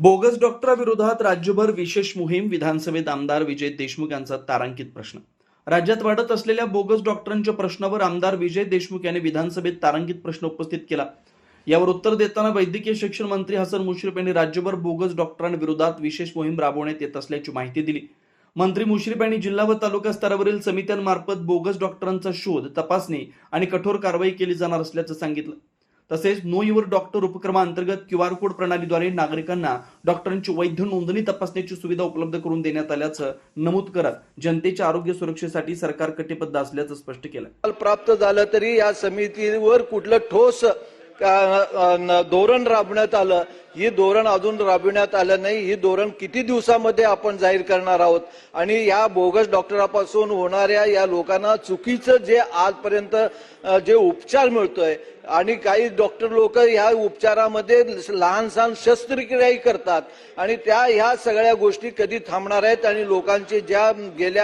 Bogus डॉक्टरांविरोधात राज्यभर विशेष मोहीम. विधानसभेत आमदार विजय देशमुख यांचा तारांकित प्रश्न. राज्यात वाढत असलेल्या बोगस डॉक्टरांच्या प्रश्नावर आमदार विजय देशमुख यांनी विधानसभेत तारांकित प्रश्न उपस्थित केला. यावर उत्तर देताना वैद्यकीय शिक्षण मंत्री हसन मुश्रीफ यांनी राज्यभर बोगस डॉक्टरांविरोधात विशेष मोहीम राबवण्यात येत असल्याची माहिती दिली. मंत्री मुश्रीफ यांनी जिल्हा व तालुका स्तरावरील समित्यांमार्फत बोगस डॉक्टरांचा शोध, तपासणी आणि कठोर कारवाई केली जाणार असल्याचं सांगितलं. तसेच नो युअर डॉक्टर उपक्रमाअंतर्गत QR कोड प्रणालीद्वारे नागरिकांना डॉक्टरांची वैध नोंदणी तपासण्याची सुविधा उपलब्ध करून देण्यात आल्याचं नमूद करत जनतेच्या आरोग्य सुरक्षेसाठी सरकार कटिबद्ध असल्याचं स्पष्ट केलं. प्राप्त झालं तरी या समितीवर कुठलं ठोस धोरण राबवण्यात आलं, ही धोरण अजून राबविण्यात आलं नाही. ही धोरण किती दिवसामध्ये आपण जाहीर करणार आहोत आणि या बोगस डॉक्टरांपासून होणाऱ्या या लोकांना चुकीचं जे आजपर्यंत जे उपचार मिळतोय आणि काही डॉक्टर लोक ह्या उपचारामध्ये लहान सहान शस्त्रक्रियाही करतात आणि ह्या सगळ्या गोष्टी कधी थांबणार आहेत आणि लोकांचे ज्या गेल्या